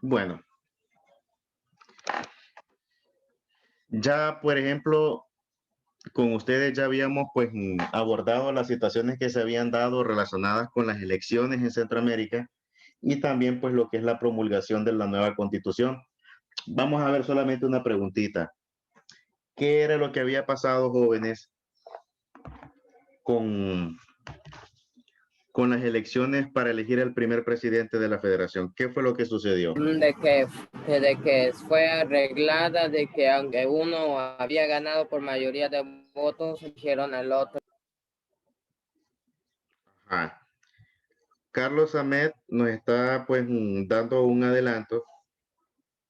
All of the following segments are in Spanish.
Bueno, ya por ejemplo, con ustedes ya habíamos pues abordado las situaciones que se habían dado relacionadas con las elecciones en Centroamérica y también pues lo que es la promulgación de la nueva constitución. Vamos a ver solamente una preguntita. ¿Qué era lo que había pasado, jóvenes, con, con las elecciones para elegir al primer presidente de la federación? ¿Qué fue lo que sucedió? De que fue arreglada, de que aunque uno había ganado por mayoría de votos, eligieron al otro. Ajá. Carlos Ahmed nos está pues dando un adelanto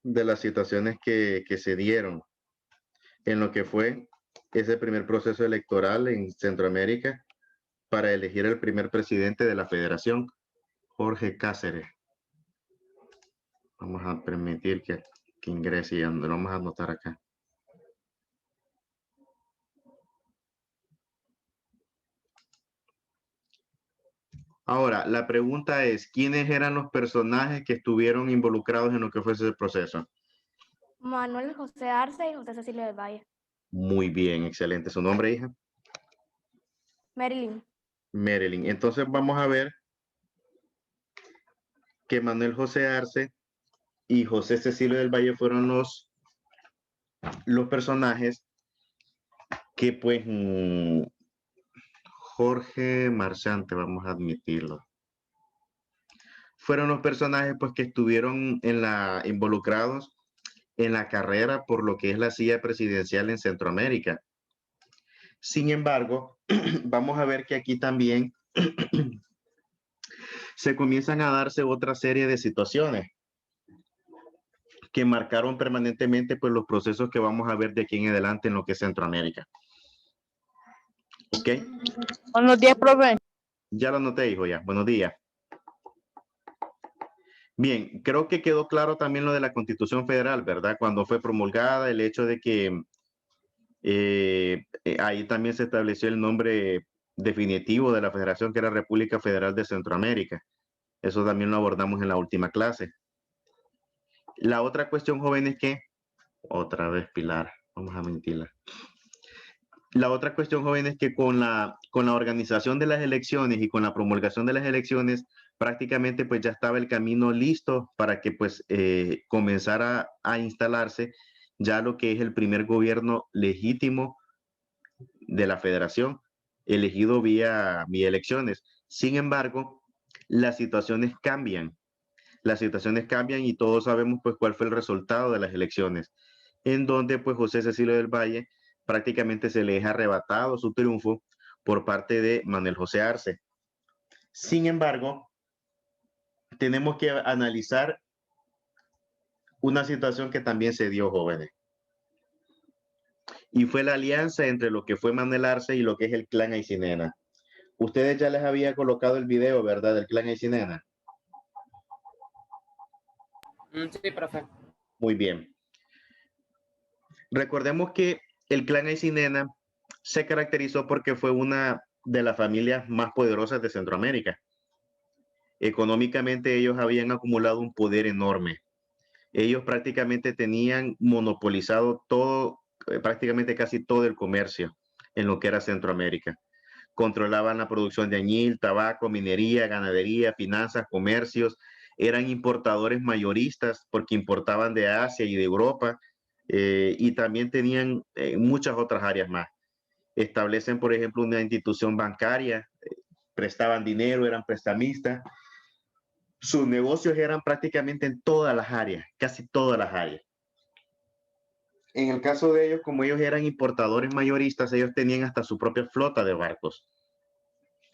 de las situaciones que se dieron en lo que fue ese primer proceso electoral en Centroamérica para elegir el primer presidente de la federación, Jorge Cáceres. Vamos a permitir que ingrese y lo vamos a anotar acá. Ahora, la pregunta es, ¿quiénes eran los personajes que estuvieron involucrados en lo que fue ese proceso? Manuel José Arce y José Cecilio del Valle. Muy bien, excelente. ¿Su nombre, hija? Marilyn. Marilyn. Entonces vamos a ver que Manuel José Arce y José Cecilio del Valle fueron los personajes que pues Jorge Marchante, vamos a admitirlo. Fueron los personajes pues que estuvieron involucrados en la carrera por lo que es la silla presidencial en Centroamérica. Sin embargo, vamos a ver que aquí también se comienzan a darse otra serie de situaciones que marcaron permanentemente pues los procesos que vamos a ver de aquí en adelante en lo que es Centroamérica. ¿Ok? Buenos días, profe. Ya lo anoté, hijo, ya. Buenos días. Bien, creo que quedó claro también lo de la Constitución Federal, ¿verdad? Cuando fue promulgada, el hecho de que ahí también se estableció el nombre definitivo de la federación, que era República Federal de Centroamérica. Eso también lo abordamos en la última clase. La otra cuestión, joven, es que, otra vez Pilar, vamos a mentirla. La otra cuestión, joven, es que con la organización de las elecciones y con la promulgación de las elecciones, prácticamente pues ya estaba el camino listo para que pues comenzara a instalarse ya lo que es el primer gobierno legítimo de la federación, elegido vía elecciones. Sin embargo, las situaciones cambian. Las situaciones cambian y todos sabemos pues cuál fue el resultado de las elecciones, en donde pues José Cecilio del Valle prácticamente se le ha arrebatado su triunfo por parte de Manuel José Arce. Sin embargo, tenemos que analizar una situación que también se dio, jóvenes. Y fue la alianza entre lo que fue Manuel Arce y lo que es el clan Aycinena. Ustedes ya les había colocado el video, ¿verdad? Del clan Aycinena. Sí, profe. Muy bien. Recordemos que el clan Aycinena se caracterizó porque fue una de las familias más poderosas de Centroamérica. Económicamente ellos habían acumulado un poder enorme. Ellos prácticamente tenían monopolizado todo, prácticamente casi todo el comercio en lo que era Centroamérica. Controlaban la producción de añil, tabaco, minería, ganadería, finanzas, comercios. Eran importadores mayoristas porque importaban de Asia y de Europa y también tenían muchas otras áreas más. Establecen, por ejemplo, una institución bancaria, prestaban dinero, eran prestamistas. Sus negocios eran prácticamente en todas las áreas, casi todas las áreas. En el caso de ellos, como ellos eran importadores mayoristas, ellos tenían hasta su propia flota de barcos.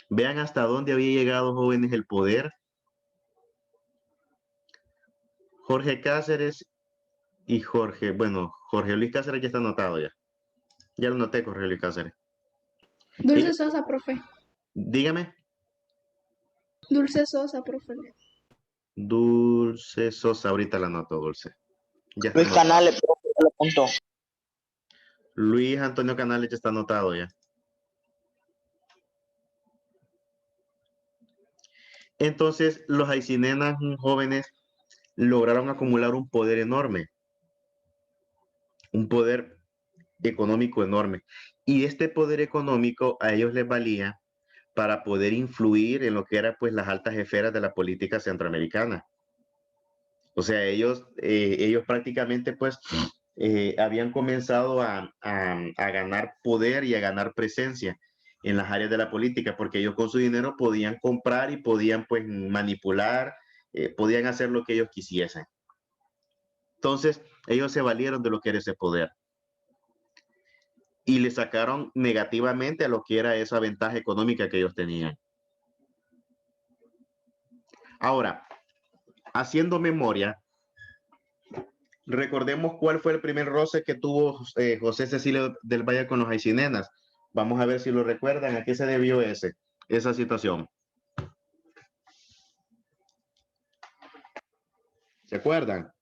Vean hasta dónde había llegado, jóvenes, el poder. Jorge Cáceres y Jorge Luis Cáceres ya está anotado ya. Ya lo noté, Jorge Luis Cáceres. Dulce Sosa, profe. Dígame. Dulce Sosa, profe. Dulce Sosa, ahorita la anoto, Dulce. Ya está Luis anotado. Canales, profe, ya lo apuntó. Luis Antonio Canales ya está anotado ya. Entonces, los Aycinenas jóvenes lograron acumular un poder enorme, un poder económico enorme. Y este poder económico a ellos les valía para poder influir en lo que eran pues las altas esferas de la política centroamericana. O sea, ellos prácticamente pues habían comenzado a ganar poder y a ganar presencia en las áreas de la política, porque ellos con su dinero podían comprar y podían pues manipular, podían hacer lo que ellos quisiesen. Entonces, ellos se valieron de lo que era ese poder y le sacaron negativamente a lo que era esa ventaja económica que ellos tenían. Ahora, haciendo memoria, recordemos cuál fue el primer roce que tuvo José Cecilio del Valle con los Aycinenas. Vamos a ver si lo recuerdan, a qué se debió esa situación. ¿Se acuerdan?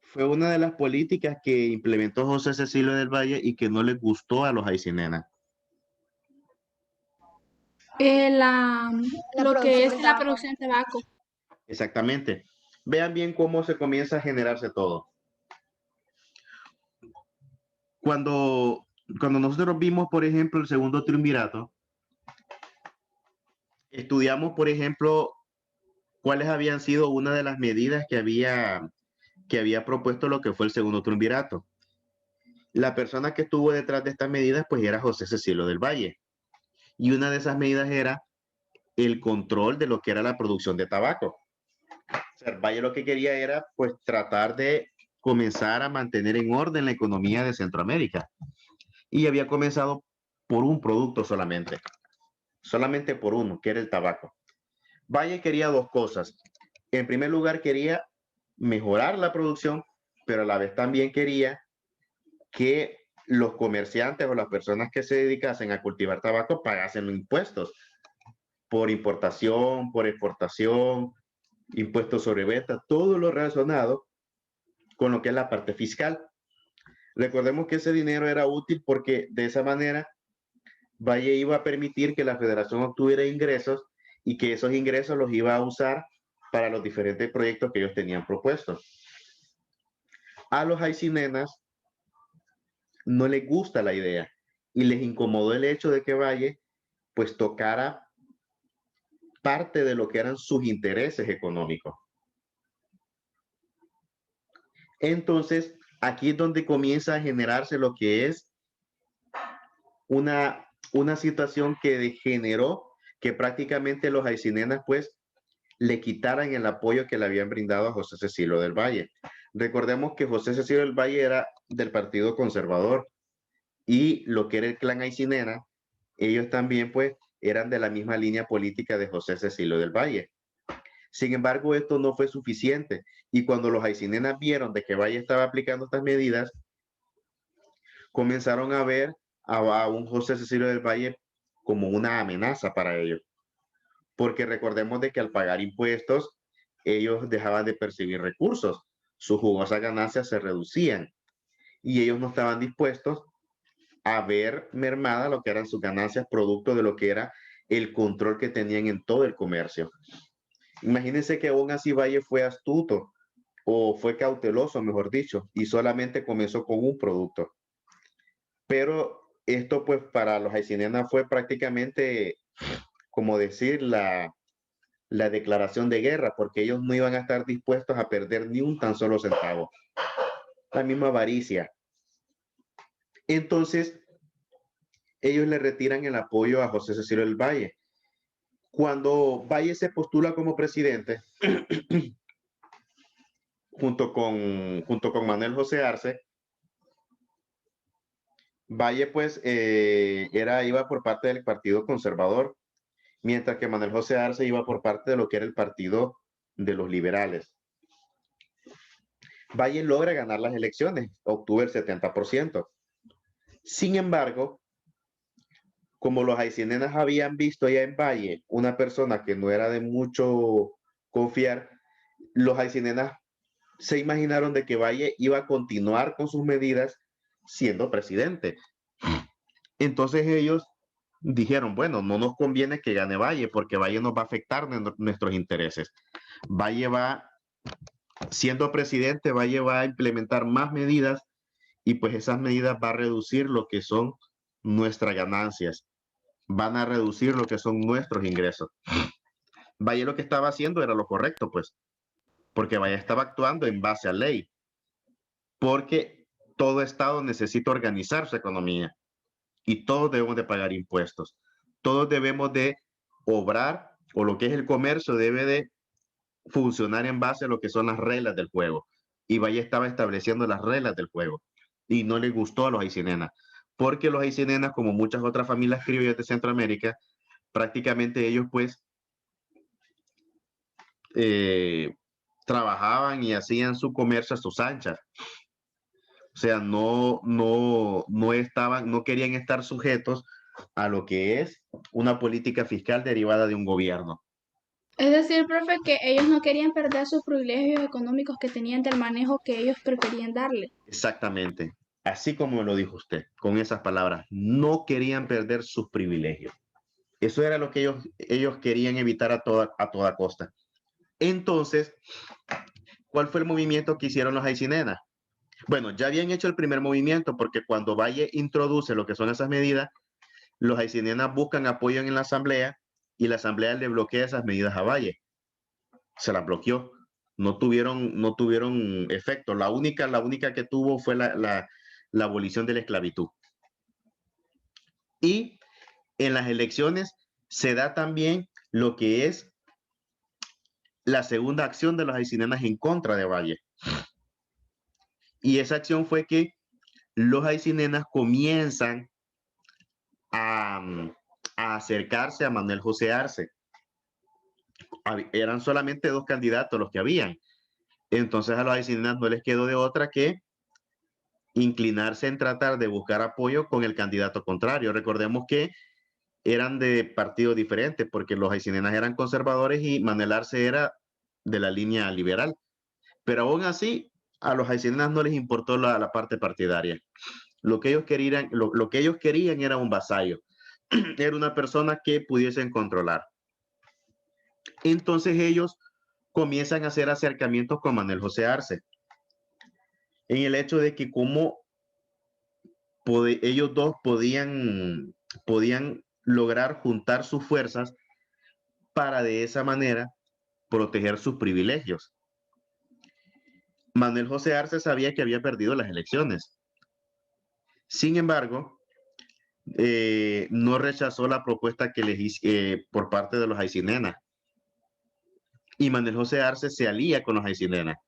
Fue una de las políticas que implementó José Cecilio del Valle y que no les gustó a los Aycinenas. Lo que es la producción de tabaco. Exactamente. Vean bien cómo se comienza a generarse todo. Cuando nosotros vimos, por ejemplo, el segundo triunvirato, estudiamos, por ejemplo, cuáles habían sido una de las medidas que había propuesto lo que fue el segundo triunvirato. La persona que estuvo detrás de estas medidas, pues era José Cecilio del Valle. Y una de esas medidas era el control de lo que era la producción de tabaco. O sea, el Valle lo que quería era, pues, tratar de comenzar a mantener en orden la economía de Centroamérica. Y había comenzado por un producto solamente por uno, que era el tabaco. Valle quería dos cosas. En primer lugar, quería mejorar la producción, pero a la vez también quería que los comerciantes o las personas que se dedicasen a cultivar tabaco pagasen impuestos por importación, por exportación, impuestos sobre venta, todo lo relacionado con lo que es la parte fiscal. Recordemos que ese dinero era útil porque de esa manera Valle iba a permitir que la federación obtuviera ingresos y que esos ingresos los iba a usar para los diferentes proyectos que ellos tenían propuestos. A los Aycinenas no les gusta la idea y les incomodó el hecho de que Valle pues tocara parte de lo que eran sus intereses económicos. Entonces, aquí es donde comienza a generarse lo que es una situación que degeneró que prácticamente los Aycinenas pues le quitaran el apoyo que le habían brindado a José Cecilio del Valle. Recordemos que José Cecilio del Valle era del Partido Conservador y lo que era el clan Aycinena, ellos también pues eran de la misma línea política de José Cecilio del Valle. Sin embargo, esto no fue suficiente y cuando los Aycinenas vieron de que Valle estaba aplicando estas medidas, comenzaron a ver a un José Cecilio del Valle como una amenaza para ellos. Porque recordemos de que al pagar impuestos, ellos dejaban de percibir recursos, sus jugosas ganancias se reducían y ellos no estaban dispuestos a ver mermada lo que eran sus ganancias producto de lo que era el control que tenían en todo el comercio. Imagínense que aún así Valle fue astuto o fue cauteloso, mejor dicho, y solamente comenzó con un producto. Pero esto pues para los Aycinenas fue prácticamente como decir la declaración de guerra, porque ellos no iban a estar dispuestos a perder ni un tan solo centavo. La misma avaricia. Entonces, ellos le retiran el apoyo a José Cecilio del Valle. Cuando Valle se postula como presidente, junto con Manuel José Arce, Valle pues iba por parte del Partido Conservador, mientras que Manuel José Arce iba por parte de lo que era el Partido de los Liberales. Valle logra ganar las elecciones, obtuvo el 70%. Sin embargo, como los Aycinenas habían visto allá en Valle una persona que no era de mucho confiar, los Aycinenas se imaginaron de que Valle iba a continuar con sus medidas siendo presidente. Entonces ellos dijeron, bueno, no nos conviene que gane Valle porque Valle nos va a afectar nuestros intereses. Valle va, siendo presidente, Valle va a implementar más medidas y pues esas medidas va a reducir lo que son nuestras ganancias, van a reducir lo que son nuestros ingresos. Valle lo que estaba haciendo era lo correcto, pues, porque Valle estaba actuando en base a ley, porque todo Estado necesita organizar su economía y todos debemos de pagar impuestos. Todos debemos de obrar, o lo que es el comercio debe de funcionar en base a lo que son las reglas del juego. Y Valle estaba estableciendo las reglas del juego y no le gustó a los Aycinenas, porque los Aycinenas, como muchas otras familias criollas de Centroamérica, prácticamente ellos pues trabajaban y hacían su comercio a sus anchas. O sea, no estaban, no querían estar sujetos a lo que es una política fiscal derivada de un gobierno. Es decir, profe, que ellos no querían perder sus privilegios económicos que tenían del manejo que ellos preferían darle. Exactamente, así como lo dijo usted, con esas palabras, no querían perder sus privilegios. Eso era lo que ellos querían evitar a toda costa. Entonces, ¿cuál fue el movimiento que hicieron los Aycinenas? Bueno, ya habían hecho el primer movimiento porque cuando Valle introduce lo que son esas medidas, los Aycinenas buscan apoyo en la asamblea y la asamblea le bloquea esas medidas a Valle. Se las bloqueó. No tuvieron efecto. La única que tuvo fue la abolición de la esclavitud. Y en las elecciones se da también lo que es la segunda acción de los Aycinenas en contra de Valle. Y esa acción fue que los Aycinenas comienzan a acercarse a Manuel José Arce. Eran solamente 2 candidatos los que habían. Entonces a los Aycinenas no les quedó de otra que inclinarse en tratar de buscar apoyo con el candidato contrario. Recordemos que eran de partidos diferentes, porque los Aycinenas eran conservadores y Manuel Arce era de la línea liberal. Pero aún así, a los Aycinenas no les importó la parte partidaria. Lo que ellos querían era un vasallo. Era una persona que pudiesen controlar. Entonces ellos comienzan a hacer acercamientos con Manuel José Arce, en el hecho de que como ellos dos podían lograr juntar sus fuerzas para de esa manera proteger sus privilegios. Manuel José Arce sabía que había perdido las elecciones. Sin embargo, no rechazó la propuesta que les hice por parte de los Aycinenas. Y Manuel José Arce se alía con los Aycinenas,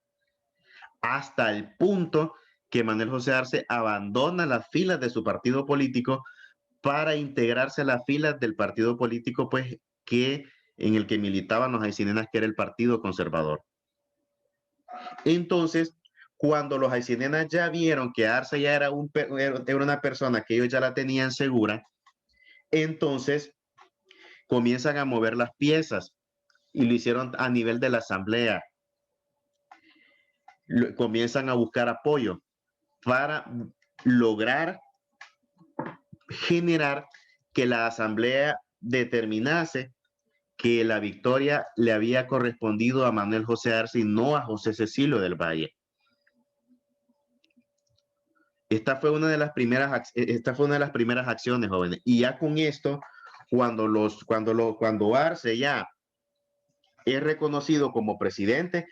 hasta el punto que Manuel José Arce abandona las filas de su partido político para integrarse a las filas del partido político pues, en el que militaban los Aycinenas, que era el Partido Conservador. Entonces, cuando los Aycinenas ya vieron que Arce ya era una persona que ellos ya la tenían segura, entonces comienzan a mover las piezas y lo hicieron a nivel de la asamblea. Comienzan a buscar apoyo para lograr generar que la asamblea determinase que la victoria le había correspondido a Manuel José Arce y no a José Cecilio del Valle. Esta fue una de las primeras acciones, jóvenes. Y ya con esto, cuando Arce ya es reconocido como presidente,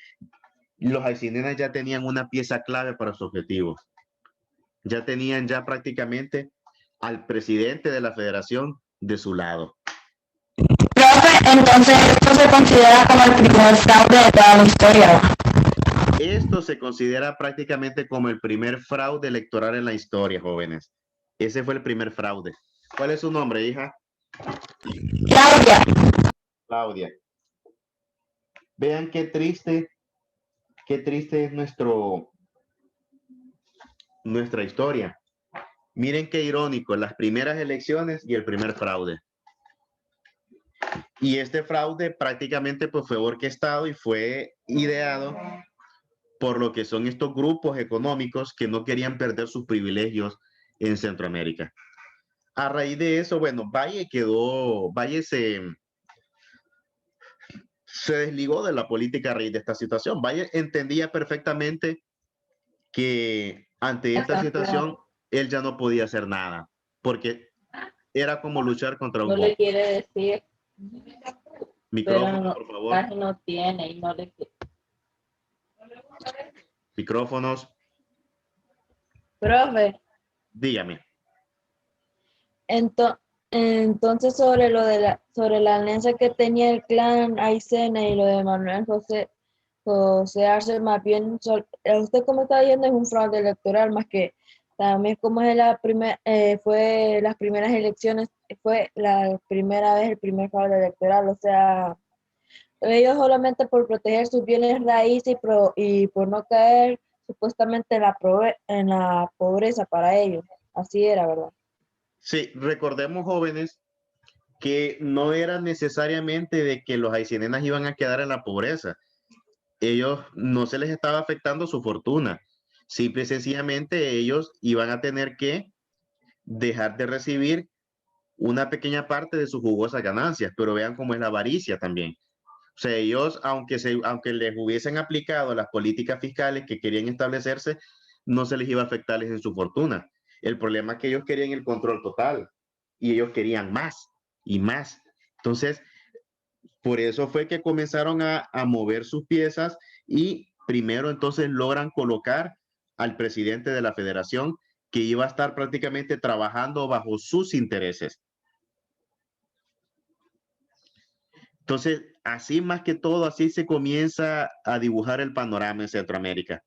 los Aycinenas ya tenían una pieza clave para su objetivo. Ya tenían ya prácticamente al presidente de la federación de su lado. Profe, entonces esto se considera como el primer fraude de toda la historia. Esto se considera prácticamente como el primer fraude electoral en la historia, jóvenes. Ese fue el primer fraude. ¿Cuál es su nombre, hija? Claudia. Claudia. Vean qué triste es nuestra historia. Miren qué irónico, las primeras elecciones y el primer fraude. Y este fraude prácticamente pues, fue orquestado y fue ideado por lo que son estos grupos económicos que no querían perder sus privilegios en Centroamérica. A raíz de eso, bueno, Valle se desligó de la política a raíz de esta situación. Valle entendía perfectamente que ante esta situación él ya no podía hacer nada, porque era como luchar contra un No monstruo. le quiere decir, Micrófono, pero no, por favor. casi no tiene y no le quiere. Micrófonos, Profe, dígame. entonces sobre sobre la alianza que tenía el clan Aysena y lo de Manuel José Arce, más bien, usted como está diciendo, es un fraude electoral, más que también como es fue las primeras elecciones, fue la primera vez el primer fraude electoral, o sea, ellos solamente por proteger sus bienes raíces y por no caer supuestamente en la pobreza para ellos, así era, ¿verdad? Sí, recordemos, jóvenes, que no era necesariamente de que los haitianenas iban a quedar en la pobreza. Ellos no se les estaba afectando su fortuna. Simple y sencillamente ellos iban a tener que dejar de recibir una pequeña parte de sus jugosas ganancias, pero vean cómo es la avaricia también. O sea, ellos, aunque les hubiesen aplicado las políticas fiscales que querían establecerse, no se les iba a afectarles en su fortuna. El problema es que ellos querían el control total y ellos querían más y más. Entonces, por eso fue que comenzaron a mover sus piezas y primero entonces logran colocar al presidente de la federación que iba a estar prácticamente trabajando bajo sus intereses. Entonces, así más que todo, así se comienza a dibujar el panorama en Centroamérica.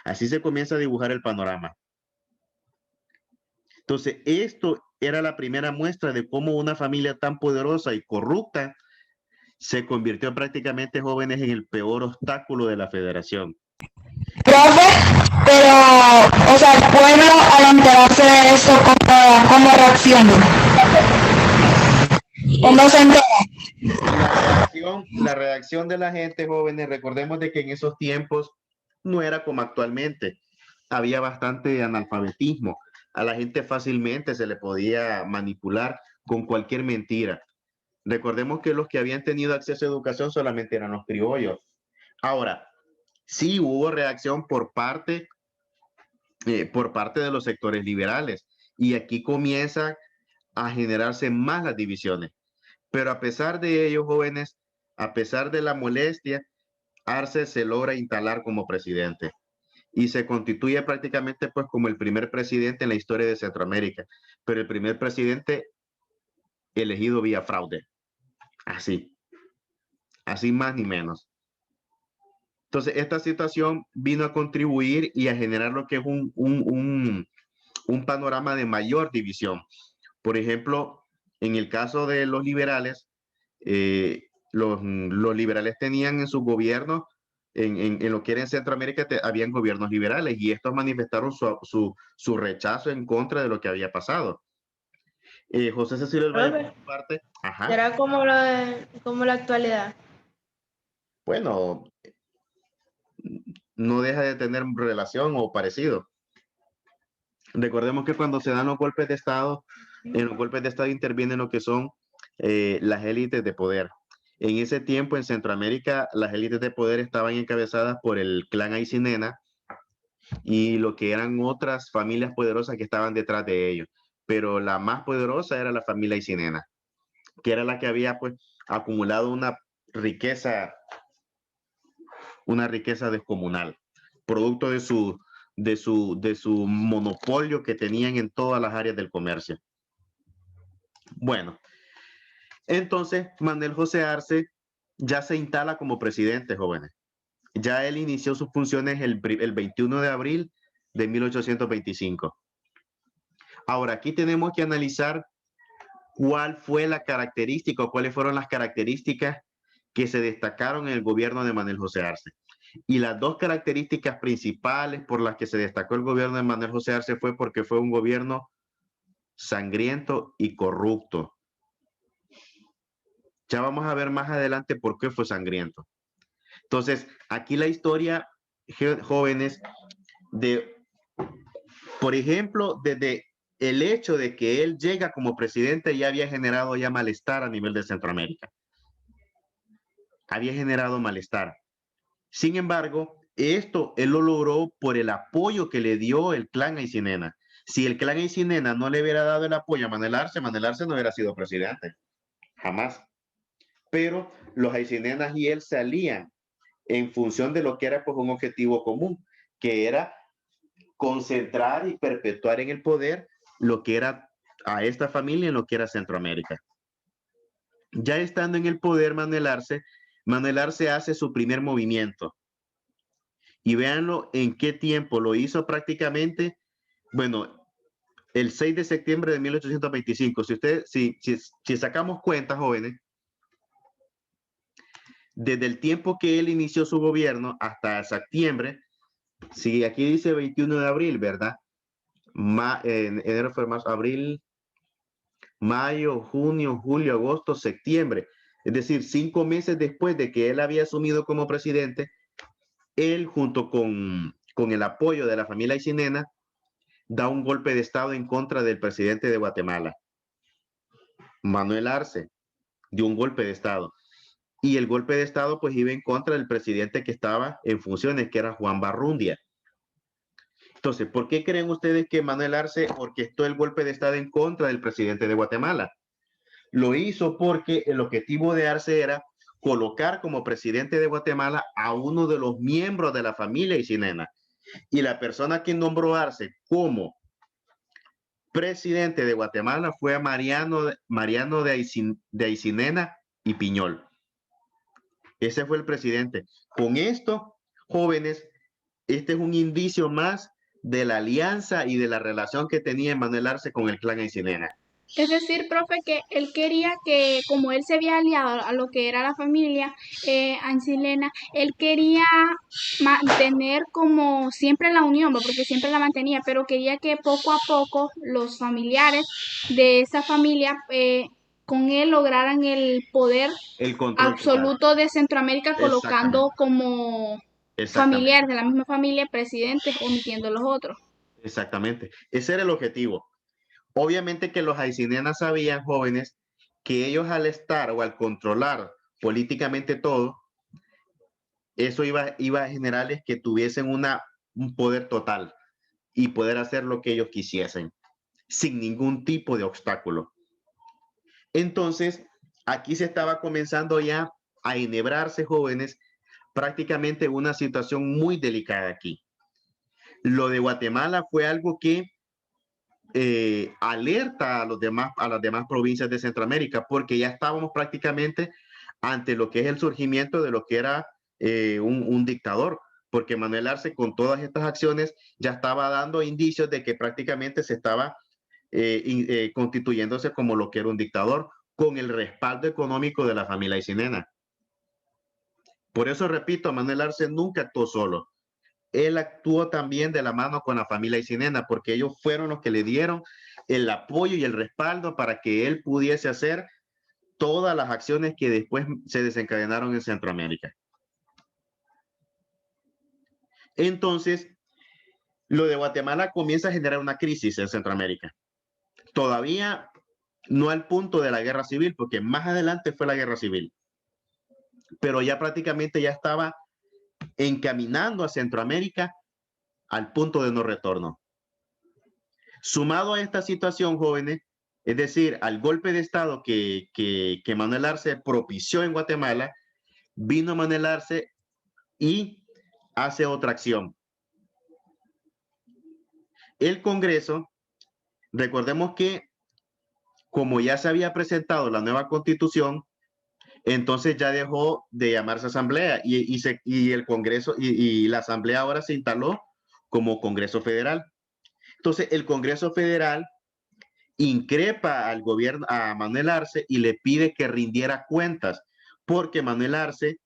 Así se comienza a dibujar el panorama. Entonces, esto era la primera muestra de cómo una familia tan poderosa y corrupta se convirtió prácticamente, jóvenes, en el peor obstáculo de la federación. Profe, pero, o sea, el pueblo al enterarse de eso, ¿cómo reacciona? ¿Cómo se entera? La reacción de la gente, jóvenes, recordemos de que en esos tiempos no era como actualmente. Había bastante analfabetismo. A la gente fácilmente se le podía manipular con cualquier mentira. Recordemos que los que habían tenido acceso a educación solamente eran los criollos. Ahora, sí hubo reacción por parte de los sectores liberales y aquí comienza a generarse más las divisiones. Pero a pesar de ello, jóvenes, a pesar de la molestia, Arce se logra instalar como presidente y se constituye prácticamente pues como el primer presidente en la historia de Centroamérica, pero el primer presidente elegido vía fraude. Así más ni menos. Entonces, esta situación vino a contribuir y a generar lo que es un panorama de mayor división. Por ejemplo, en el caso de los liberales, los liberales tenían en su gobierno, en lo que era en Centroamérica, habían gobiernos liberales y estos manifestaron su rechazo en contra de lo que había pasado. José Cecilio del Valle, por su parte, Será como la actualidad. bueno, no deja de tener relación o parecido. Recordemos que cuando se dan los golpes de Estado, en los golpes de Estado intervienen lo que son las élites de poder. En ese tiempo en Centroamérica, las élites de poder estaban encabezadas por el clan Aycinena y lo que eran otras familias poderosas que estaban detrás de ellos. Pero la más poderosa era la familia Aycinena, que era la que había pues acumulado una riqueza descomunal, producto de su monopolio que tenían en todas las áreas del comercio. Bueno, entonces Manuel José Arce ya se instala como presidente, jóvenes. Ya él inició sus funciones el 21 de abril de 1825. Ahora, aquí tenemos que analizar cuál fue la característica o cuáles fueron las características que se destacaron en el gobierno de Manuel José Arce. Y las dos características principales por las que se destacó el gobierno de Manuel José Arce fue porque fue un gobierno sangriento y corrupto. Ya vamos a ver más adelante por qué fue sangriento. Entonces, aquí la historia, jóvenes, por ejemplo, desde el hecho de que él llega como presidente ya había generado ya malestar a nivel de Centroamérica. Había generado malestar. Sin embargo, esto él lo logró por el apoyo que le dio el clan Aycinena. Si el clan Aycinena no le hubiera dado el apoyo a Manuel Arce no hubiera sido presidente. Jamás. Pero los Aycinenas y él se alían en función de lo que era pues, un objetivo común, que era concentrar y perpetuar en el poder lo que era a esta familia en lo que era Centroamérica. Ya estando en el poder Manuel Arce hace su primer movimiento. Y véanlo en qué tiempo lo hizo prácticamente, bueno, el 6 de septiembre de 1825. Si sacamos cuentas, jóvenes, desde el tiempo que él inició su gobierno hasta septiembre, si aquí dice 21 de abril, ¿verdad? En enero, febrero, marzo, abril, mayo, junio, julio, agosto, septiembre. Es decir, 5 meses después de que él había asumido como presidente, él junto con el apoyo de la familia Aycinena da un golpe de estado en contra del presidente de Guatemala. Manuel Arce dio un golpe de estado. Y el golpe de estado pues iba en contra del presidente que estaba en funciones, que era Juan Barrundia. Entonces, ¿por qué creen ustedes que Manuel Arce orquestó el golpe de estado en contra del presidente de Guatemala? Lo hizo porque el objetivo de Arce era colocar como presidente de Guatemala a uno de los miembros de la familia Aycinena. Y la persona que nombró Arce como presidente de Guatemala fue a Mariano de Aycinena y Piñol. Ese fue el presidente. Con esto, jóvenes, este es un indicio más de la alianza y de la relación que tenía Manuel Arce con el clan Aycinena. Es decir, profe, que él quería que, como él se había aliado a lo que era la familia Aycinena, él quería mantener como siempre la unión, porque siempre la mantenía, pero quería que poco a poco los familiares de esa familia con él lograran el poder absoluto de Centroamérica, colocando como familiares de la misma familia presidentes, omitiendo los otros. Exactamente. Ese era el objetivo. Obviamente que los Aycinenas sabían, jóvenes, que ellos al estar o al controlar políticamente todo, eso iba a generarles que tuviesen un poder total y poder hacer lo que ellos quisiesen, sin ningún tipo de obstáculo. Entonces, aquí se estaba comenzando ya a enhebrarse, jóvenes, prácticamente una situación muy delicada aquí. Lo de Guatemala fue algo que alerta a las demás provincias de Centroamérica, porque ya estábamos prácticamente ante lo que es el surgimiento de lo que era un dictador, porque Manuel Arce con todas estas acciones ya estaba dando indicios de que prácticamente se estaba constituyéndose como lo que era un dictador, con el respaldo económico de la familia Aycinena. Por eso repito, Manuel Arce nunca actuó solo. Él actuó también de la mano con la familia Aycinena, porque ellos fueron los que le dieron el apoyo y el respaldo para que él pudiese hacer todas las acciones que después se desencadenaron en Centroamérica. Entonces, lo de Guatemala comienza a generar una crisis en Centroamérica. Todavía no al punto de la guerra civil, porque más adelante fue la guerra civil, pero ya prácticamente ya estaba encaminando a Centroamérica al punto de no retorno. Sumado a esta situación, jóvenes, es decir, al golpe de estado que Manuel Arce propició en Guatemala, vino Manuel Arce y hace otra acción. El Congreso, recordemos que como ya se había presentado la nueva Constitución, entonces ya dejó de llamarse asamblea y el Congreso y la asamblea ahora se instaló como Congreso Federal. Entonces el Congreso Federal increpa al gobierno, a Manuel Arce, y le pide que rindiera cuentas, porque Manuel Arce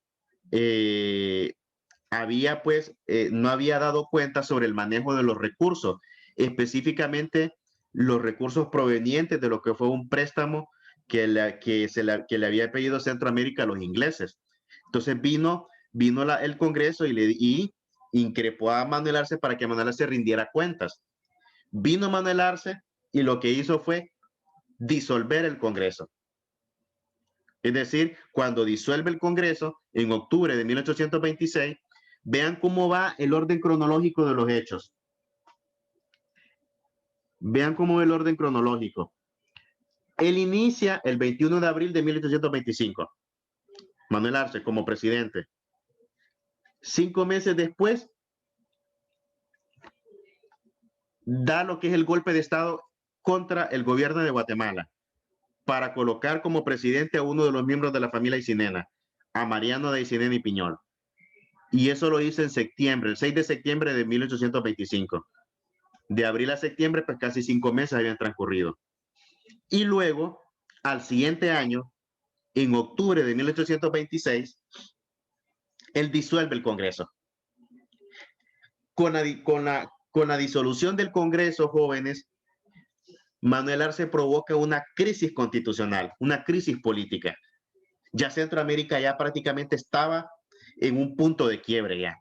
no había dado cuenta sobre el manejo de los recursos, específicamente los recursos provenientes de lo que fue un préstamo que le había pedido Centroamérica a los ingleses. Entonces vino el Congreso y increpó a Manuel Arce para que Manuel Arce rindiera cuentas. Vino Manuel Arce y lo que hizo fue disolver el Congreso. Es decir, cuando disuelve el Congreso en octubre de 1826, vean cómo va el orden cronológico de los hechos. Vean cómo va el orden cronológico. Él inicia el 21 de abril de 1825, Manuel Arce como presidente. 5 meses después, da lo que es el golpe de Estado contra el gobierno de Guatemala para colocar como presidente a uno de los miembros de la familia Aycinena, a Mariano de Aycinena y Piñol. Y eso lo hizo en septiembre, el 6 de septiembre de 1825. De abril a septiembre, pues casi 5 meses habían transcurrido. Y luego, al siguiente año, en octubre de 1826, él disuelve el Congreso. Con la disolución del Congreso, jóvenes, Manuel Arce provoca una crisis constitucional, una crisis política. Ya Centroamérica ya prácticamente estaba en un punto de quiebre ya,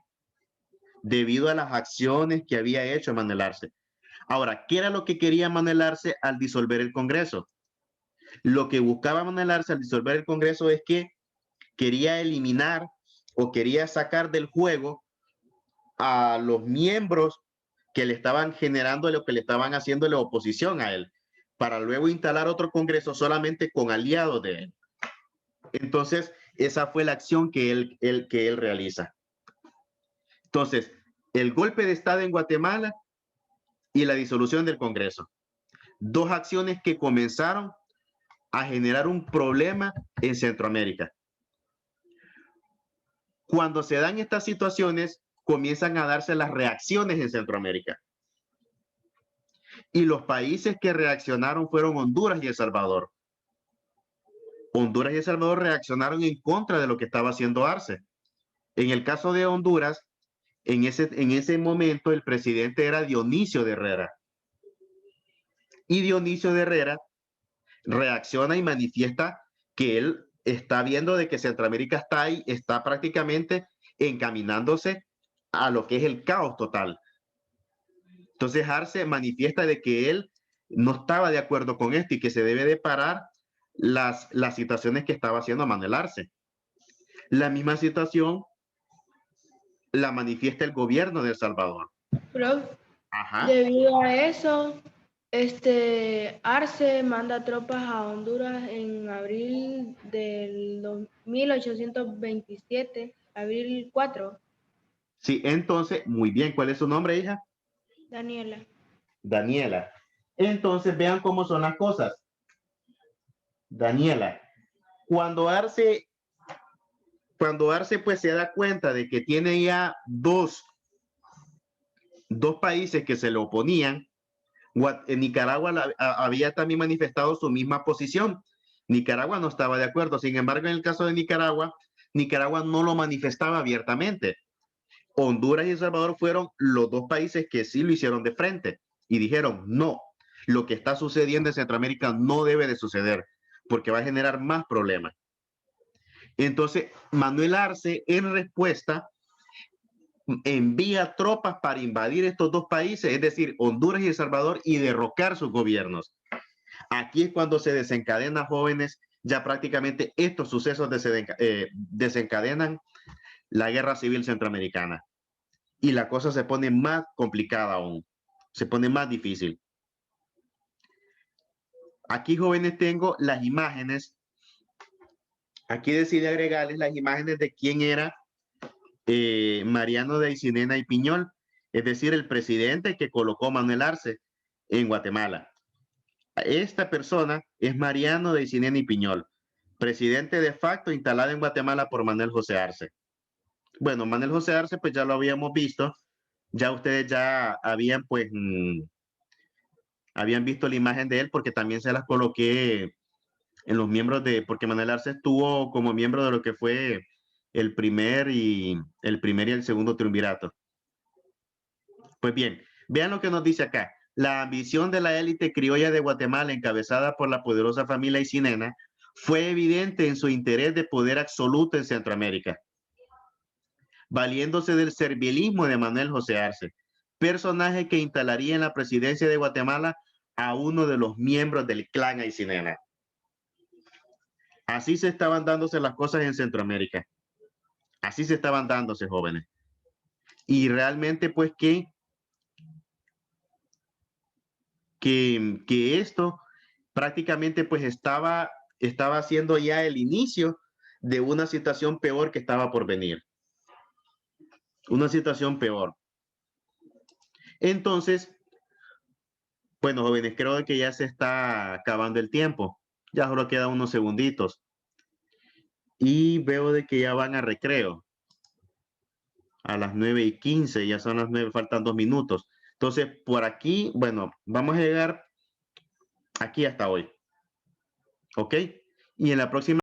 debido a las acciones que había hecho Manuel Arce. Ahora, ¿qué era lo que quería Manuel Arce al disolver el Congreso? Lo que buscaba Manuel Arce al disolver el Congreso es que quería eliminar o quería sacar del juego a los miembros que le estaban generando lo que le estaban haciendo la oposición a él, para luego instalar otro Congreso solamente con aliados de él. Entonces, esa fue la acción que él realiza. Entonces, el golpe de Estado en Guatemala y la disolución del Congreso. 2 acciones que comenzaron a generar un problema en Centroamérica. Cuando se dan estas situaciones, comienzan a darse las reacciones en Centroamérica. Y los países que reaccionaron fueron Honduras y El Salvador. Honduras y El Salvador reaccionaron en contra de lo que estaba haciendo Arce. En el caso de Honduras, en ese momento el presidente era Dionisio de Herrera. Y Dionisio de Herrera reacciona y manifiesta que él está viendo de que Centroamérica está prácticamente encaminándose a lo que es el caos total. Entonces Arce manifiesta de que él no estaba de acuerdo con esto y que se debe de parar las situaciones que estaba haciendo Manuel Arce. La misma situación la manifiesta el gobierno de El Salvador. Prof, Ajá. debido a eso, Arce manda tropas a Honduras en abril del 1827, abril 4. Sí, entonces, muy bien. ¿Cuál es su nombre, hija? Daniela. Daniela. Entonces, vean cómo son las cosas. Daniela, cuando Arce pues se da cuenta de que tiene ya dos países que se le oponían, Nicaragua había también manifestado su misma posición. Nicaragua no estaba de acuerdo. Sin embargo, en el caso de Nicaragua, Nicaragua no lo manifestaba abiertamente. Honduras y El Salvador fueron los 2 países que sí lo hicieron de frente y dijeron, no, lo que está sucediendo en Centroamérica no debe de suceder porque va a generar más problemas. Entonces, Manuel Arce, en respuesta, envía tropas para invadir estos 2 países, es decir, Honduras y El Salvador, y derrocar sus gobiernos. Aquí es cuando se desencadena, jóvenes, ya prácticamente estos sucesos desencadenan la guerra civil centroamericana. Y la cosa se pone más complicada aún, se pone más difícil. Aquí, jóvenes, tengo las imágenes. Aquí decidí agregarles las imágenes de quién era Mariano de Aycinena y Piñol, es decir, el presidente que colocó Manuel Arce en Guatemala. Esta persona es Mariano de Aycinena y Piñol, presidente de facto instalado en Guatemala por Manuel José Arce. Bueno, Manuel José Arce, pues ya lo habíamos visto, ya ustedes ya habían visto la imagen de él porque también se las coloqué en los miembros porque Manuel Arce estuvo como miembro de lo que fue el primer y el segundo triunvirato. Pues bien, vean lo que nos dice acá. La ambición de la élite criolla de Guatemala, encabezada por la poderosa familia Aycinena, fue evidente en su interés de poder absoluto en Centroamérica, valiéndose del servilismo de Manuel José Arce, personaje que instalaría en la presidencia de Guatemala a uno de los miembros del clan Aycinena. Así se estaban dándose las cosas en Centroamérica. Así se estaban dándose, jóvenes. Y realmente, pues, que esto prácticamente, pues, estaba siendo ya el inicio de una situación peor que estaba por venir. Una situación peor. Entonces, bueno, jóvenes, creo que ya se está acabando el tiempo. Ya solo quedan unos segunditos. Y veo de que ya van a recreo. A las 9:15, ya son las 9, faltan 2 minutos. Entonces, por aquí, bueno, vamos a llegar aquí hasta hoy. ¿Ok? Y en la próxima